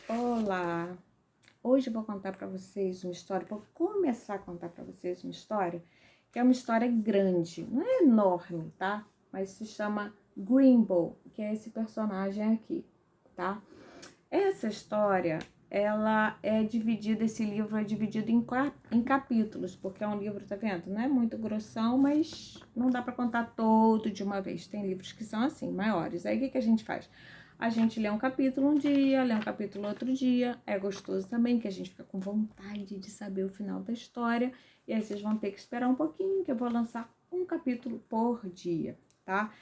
Olá! Hoje eu vou contar para vocês uma história, vou começar a contar para vocês uma história que é uma história grande, não é enorme, tá? Mas se chama Grimble, que é esse personagem aqui, tá? Essa história, ela é dividida, esse livro é dividido em capítulos, porque é um livro, tá vendo? Não é muito grossão, mas não dá para contar todo de uma vez. Tem livros que são assim, maiores. Aí o que a gente faz? A gente lê um capítulo um dia, lê um capítulo outro dia. É gostoso também, que a gente fica com vontade de saber o final da história. E aí vocês vão ter que esperar um pouquinho, que eu vou lançar um capítulo por dia, tá?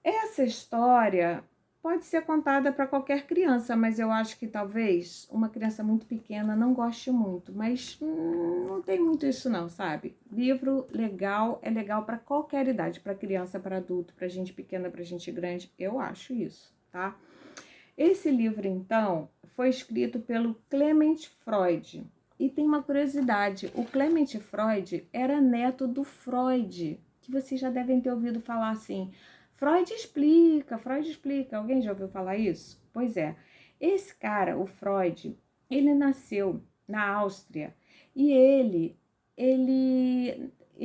Essa história pode ser contada para qualquer criança, mas eu acho que talvez uma criança muito pequena não goste muito. Mas não tem muito isso não, sabe? Livro legal é legal para qualquer idade, para criança, para adulto, para gente pequena, para gente grande. Eu acho isso, tá? Esse livro, então, foi escrito pelo Clement Freud. E tem uma curiosidade, o Clement Freud era neto do Freud, que vocês já devem ter ouvido falar assim, Freud explica, Freud explica. Alguém já ouviu falar isso? Pois é, esse cara, o Freud, ele nasceu na Áustria e ele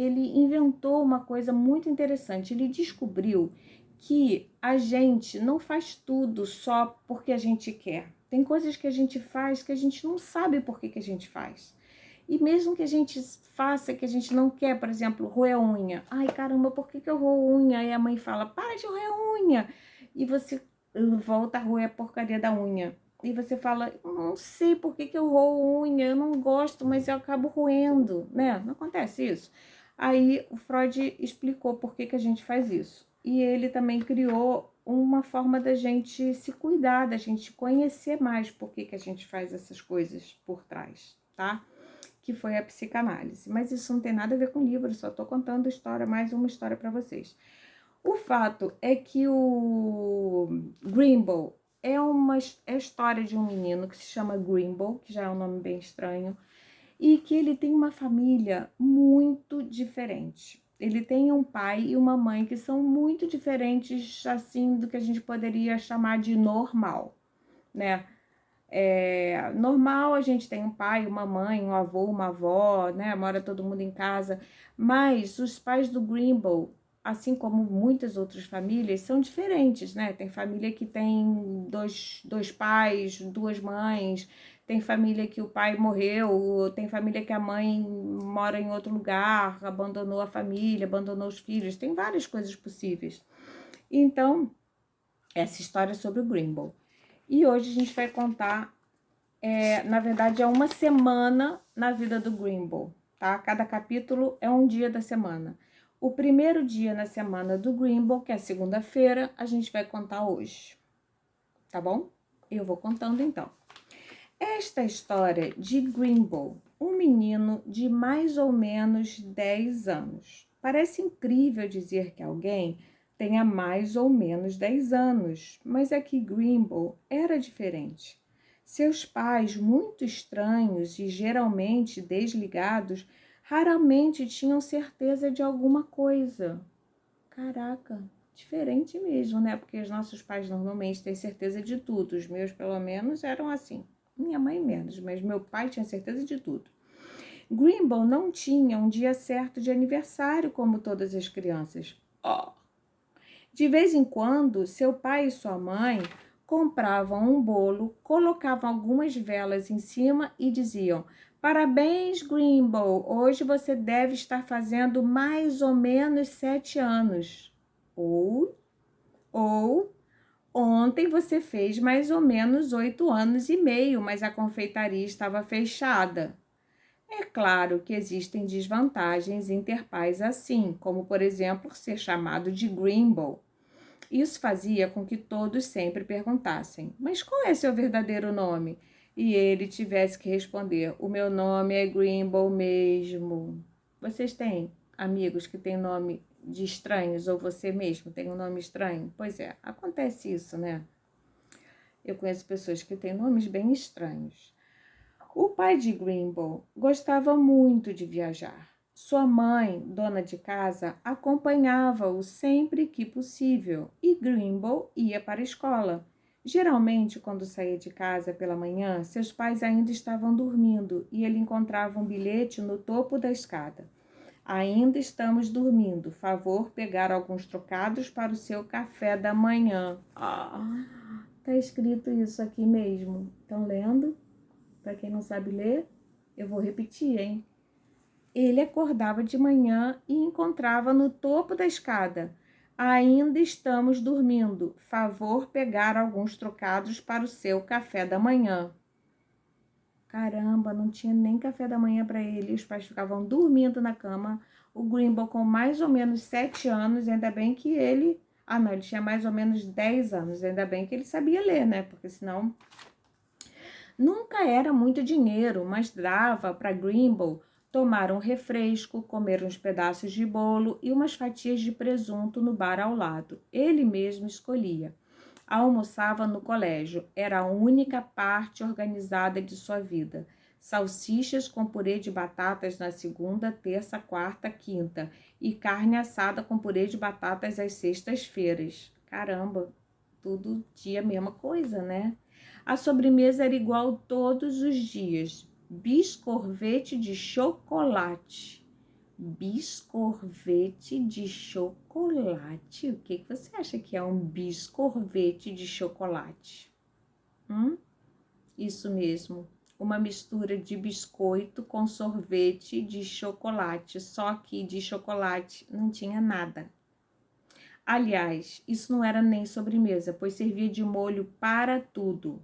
inventou uma coisa muito interessante, ele descobriu que a gente não faz tudo só porque a gente quer. Tem coisas que a gente faz que a gente não sabe por que a gente faz. E mesmo que a gente faça que a gente não quer, por exemplo, roer unha. Ai, caramba, por que eu roo unha? Aí a mãe fala, para de roer unha. E você volta a roer a porcaria da unha. E você fala, não sei por que eu roo unha, eu não gosto, mas eu acabo roendo, né? Não acontece isso. Aí o Freud explicou por que a gente faz isso. E ele também criou uma forma da gente se cuidar, da gente conhecer mais por que a gente faz essas coisas por trás, tá? Que foi a psicanálise. Mas isso não tem nada a ver com livro, só tô contando história, mais uma história para vocês. O fato é que o Grimble é a história de um menino que se chama Grimble, que já é um nome bem estranho, e que ele tem uma família muito diferente. Ele tem um pai e uma mãe que são muito diferentes, assim, do que a gente poderia chamar de normal, né? Normal, a gente tem um pai, uma mãe, um avô, uma avó, né? Mora todo mundo em casa, mas os pais do Grimble, assim como muitas outras famílias, são diferentes, né? Tem família que tem dois pais, duas mães, tem família que o pai morreu, tem família que a mãe mora em outro lugar, abandonou a família, abandonou os filhos, tem várias coisas possíveis. Então, essa história é sobre o Grimble. E hoje a gente vai contar, na verdade, é uma semana na vida do Grimble, tá? Cada capítulo é um dia da semana. O primeiro dia na semana do Grimble, que é segunda-feira, a gente vai contar hoje, tá bom? Eu vou contando então. Esta história de Grimble, um menino de mais ou menos 10 anos. Parece incrível dizer que alguém tenha mais ou menos 10 anos, mas é que Grimble era diferente. Seus pais, muito estranhos e geralmente desligados, raramente tinham certeza de alguma coisa. Caraca, diferente mesmo, né? Porque os nossos pais normalmente têm certeza de tudo. Os meus, pelo menos, eram assim. Minha mãe menos, mas meu pai tinha certeza de tudo. Grimble não tinha um dia certo de aniversário como todas as crianças. Oh. De vez em quando, seu pai e sua mãe compravam um bolo, colocavam algumas velas em cima e diziam: Parabéns, Grimble, hoje você deve estar fazendo mais ou menos 7 anos. Ou ontem você fez mais ou menos 8 anos e meio, mas a confeitaria estava fechada. É claro que existem desvantagens em ter pais assim, como por exemplo ser chamado de Grimble. Isso fazia com que todos sempre perguntassem: mas qual é seu verdadeiro nome? E ele tivesse que responder: o meu nome é Grimble mesmo. Vocês têm amigos que têm nome de estranhos ou você mesmo tem um nome estranho? Pois é, acontece isso, né? Eu conheço pessoas que têm nomes bem estranhos. O pai de Grimble gostava muito de viajar. Sua mãe, dona de casa, acompanhava-o sempre que possível e Grimble ia para a escola. Geralmente, quando saía de casa pela manhã, seus pais ainda estavam dormindo e ele encontrava um bilhete no topo da escada. Ainda estamos dormindo. Favor pegar alguns trocados para o seu café da manhã. Tá escrito isso aqui mesmo. Estão lendo? Para quem não sabe ler, eu vou repetir, hein? Ele acordava de manhã e encontrava no topo da escada. Ainda estamos dormindo. Favor pegar alguns trocados para o seu café da manhã. Caramba, não tinha nem café da manhã para ele. Os pais ficavam dormindo na cama. O Grimble, com mais ou menos 7 anos, ainda bem que ele... Ah, não, ele tinha mais ou menos 10 anos. Ainda bem que ele sabia ler, né? Porque senão... Nunca era muito dinheiro, mas dava para Grimble tomar um refresco, comer uns pedaços de bolo e umas fatias de presunto no bar ao lado. Ele mesmo escolhia. Almoçava no colégio, era a única parte organizada de sua vida. Salsichas com purê de batatas na segunda, terça, quarta, quinta e carne assada com purê de batatas às sextas-feiras. Caramba, todo dia a mesma coisa, né? A sobremesa era igual todos os dias. Biscorvete de chocolate. Biscorvete de chocolate. O que você acha que é um biscorvete de chocolate? Isso mesmo. Uma mistura de biscoito com sorvete de chocolate. Só que de chocolate não tinha nada. Aliás, isso não era nem sobremesa, pois servia de molho para tudo.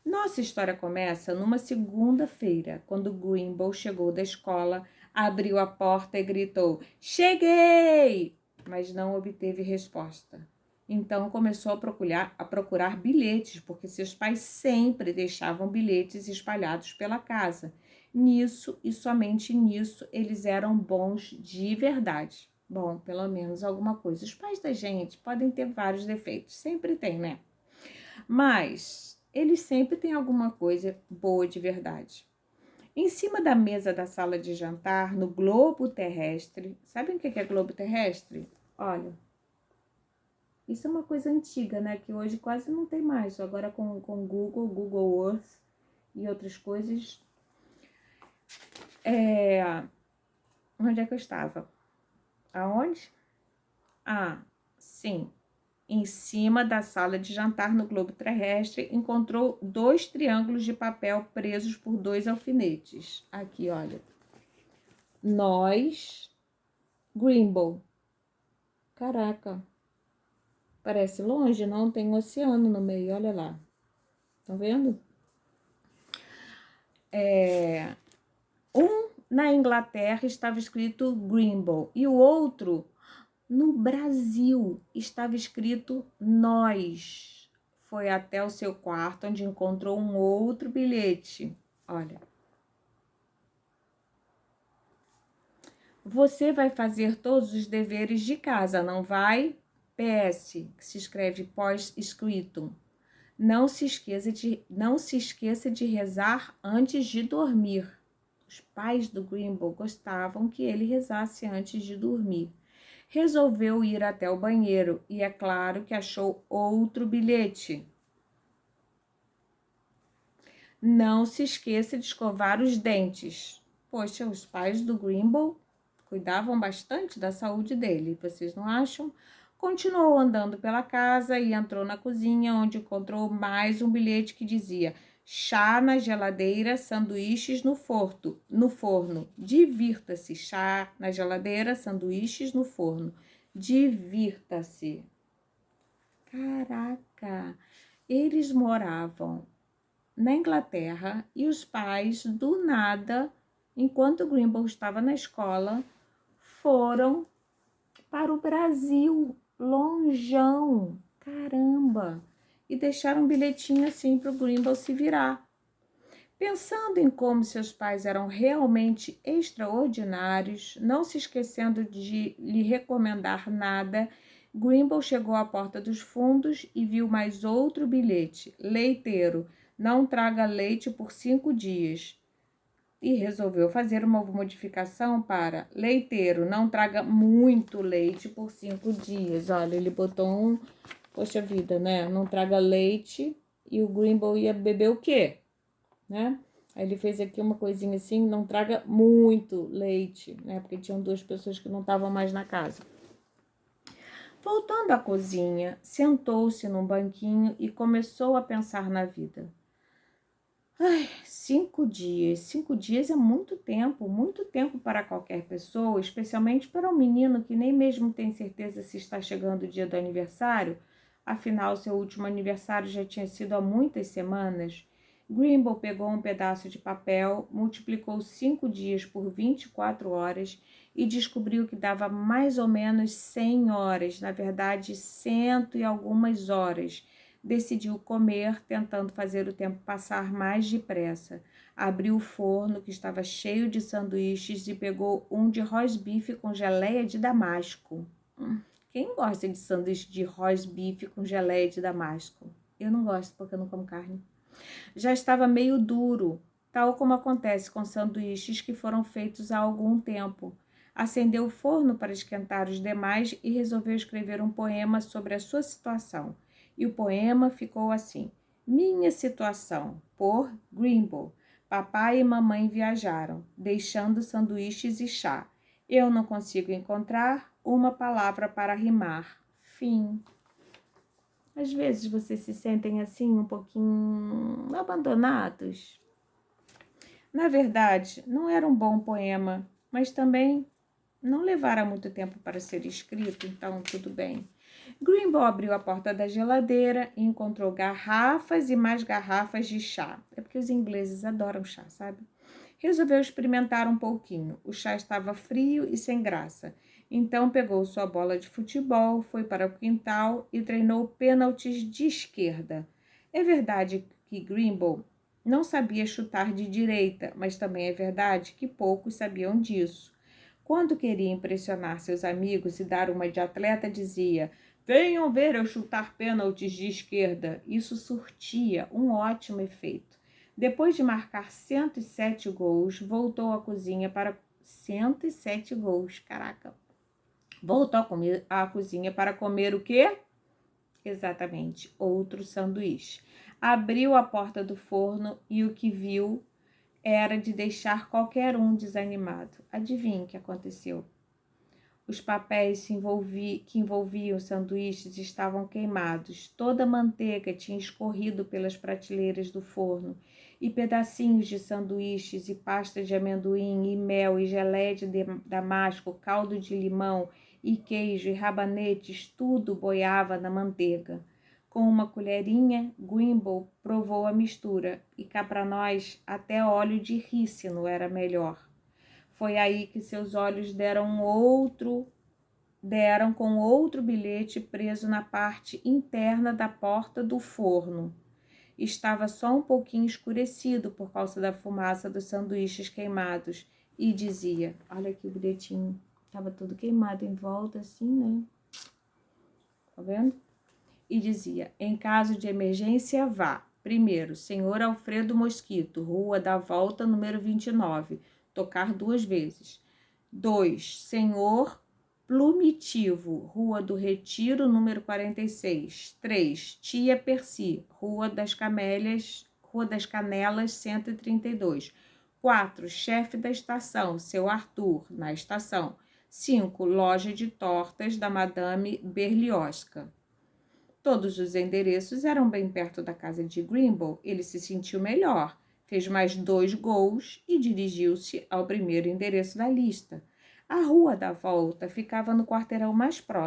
Nossa história começa numa segunda-feira, quando Grimble chegou da escola, abriu a porta e gritou: "Cheguei!", mas não obteve resposta. Então começou a procurar bilhetes, porque seus pais sempre deixavam bilhetes espalhados pela casa. Nisso e somente nisso eles eram bons de verdade. Bom, pelo menos alguma coisa. Os pais da gente podem ter vários defeitos, sempre tem, né? Mas eles sempre têm alguma coisa boa de verdade. Em cima da mesa da sala de jantar, no globo terrestre, sabem o que é globo terrestre? Olha, isso é uma coisa antiga, né? Que hoje quase não tem mais. Agora com Google Earth e outras coisas. Onde é que eu estava? Aonde? Ah, sim. Em cima da sala de jantar no globo terrestre, encontrou 2 triângulos de papel presos por 2 alfinetes. Aqui, olha. Nós, Grimble. Caraca, parece longe, não? Tem um oceano no meio, olha lá. Tá vendo? Um na Inglaterra estava escrito Grimble e o outro no Brasil estava escrito nós. Foi até o seu quarto, onde encontrou um outro bilhete. Olha. Você vai fazer todos os deveres de casa, não vai? PS, que se escreve pós-escritum. Não se esqueça de rezar antes de dormir. Os pais do Grimble gostavam que ele rezasse antes de dormir. Resolveu ir até o banheiro e é claro que achou outro bilhete. Não se esqueça de escovar os dentes. Poxa, os pais do Grimble cuidavam bastante da saúde dele, vocês não acham? Continuou andando pela casa e entrou na cozinha, onde encontrou mais um bilhete que dizia: chá na geladeira, sanduíches no forno. Divirta-se. Chá na geladeira, sanduíches no forno. Divirta-se. Caraca, eles moravam na Inglaterra e os pais, do nada, enquanto Grimble estava na escola, foram para o Brasil, lonjão, caramba, e deixaram um bilhetinho assim para o Grimble se virar. Pensando em como seus pais eram realmente extraordinários, não se esquecendo de lhe recomendar nada, Grimble chegou à porta dos fundos e viu mais outro bilhete. Leiteiro, não traga leite por 5 dias. E resolveu fazer uma modificação para leiteiro, não traga muito leite por 5 dias. Olha, ele botou Poxa vida, né? Não traga leite. E o Grimble ia beber o quê? Né? Aí ele fez aqui uma coisinha assim, não traga muito leite, né? Porque tinham 2 pessoas que não estavam mais na casa. Voltando à cozinha, sentou-se num banquinho e começou a pensar na vida. Ai, 5 dias. 5 dias é muito tempo para qualquer pessoa, especialmente para um menino que nem mesmo tem certeza se está chegando o dia do aniversário. Afinal, seu último aniversário já tinha sido há muitas semanas. Grimble pegou um pedaço de papel, multiplicou 5 dias por 24 horas e descobriu que dava mais ou menos 100 horas, na verdade, 100 e algumas horas. Decidiu comer, tentando fazer o tempo passar mais depressa. Abriu o forno, que estava cheio de sanduíches, e pegou um de rosbife com geleia de damasco. Quem gosta de sanduíche de rosbife com geleia de damasco? Eu não gosto, porque eu não como carne. Já estava meio duro, tal como acontece com sanduíches que foram feitos há algum tempo. Acendeu o forno para esquentar os demais e resolveu escrever um poema sobre a sua situação. E o poema ficou assim: Minha situação, por Grimble. Papai e mamãe viajaram, deixando sanduíches e chá. Eu não consigo encontrar uma palavra para rimar. Fim. Às vezes vocês se sentem assim um pouquinho abandonados. Na verdade, não era um bom poema, mas também não levara muito tempo para ser escrito, então tudo bem. Grimble abriu a porta da geladeira e encontrou garrafas e mais garrafas de chá. É porque os ingleses adoram chá, sabe? Resolveu experimentar um pouquinho. O chá estava frio e sem graça. Então pegou sua bola de futebol, foi para o quintal e treinou pênaltis de esquerda. É verdade que Grimble não sabia chutar de direita, mas também é verdade que poucos sabiam disso. Quando queria impressionar seus amigos e dar uma de atleta, dizia: Venham ver eu chutar pênaltis de esquerda. Isso surtia um ótimo efeito. Depois de marcar 107 gols, voltou à cozinha para 107 gols, caraca. Voltou à cozinha para comer o quê? Exatamente, outro sanduíche. Abriu a porta do forno e o que viu era de deixar qualquer um desanimado. Adivinhe o que aconteceu? Os papéis que envolviam os sanduíches estavam queimados. Toda a manteiga tinha escorrido pelas prateleiras do forno e pedacinhos de sanduíches e pasta de amendoim e mel e geleia de damasco, caldo de limão e queijo e rabanetes, tudo boiava na manteiga. Com uma colherinha, Grimble provou a mistura e cá para nós até óleo de rícino era melhor. Foi aí que seus olhos deram com outro bilhete preso na parte interna da porta do forno. Estava só um pouquinho escurecido por causa da fumaça dos sanduíches queimados e dizia, olha aqui o bilhetinho, estava tudo queimado em volta assim, né? Tá vendo? E dizia, em caso de emergência, vá. Primeiro, Senhor Alfredo Mosquito, Rua da Volta, número 29, tocar 2 vezes. 2, Senhor Plumitivo, Rua do Retiro, número 46. 3, Tia Percy, Rua das Canelas, 132. 4, Chefe da estação, seu Arthur, na estação. 5, Loja de tortas da Madame Berlioska. Todos os endereços eram bem perto da casa de Grimble. Ele se sentiu melhor, fez mais 2 gols e dirigiu-se ao primeiro endereço da lista. A Rua da Volta ficava no quarteirão mais próximo.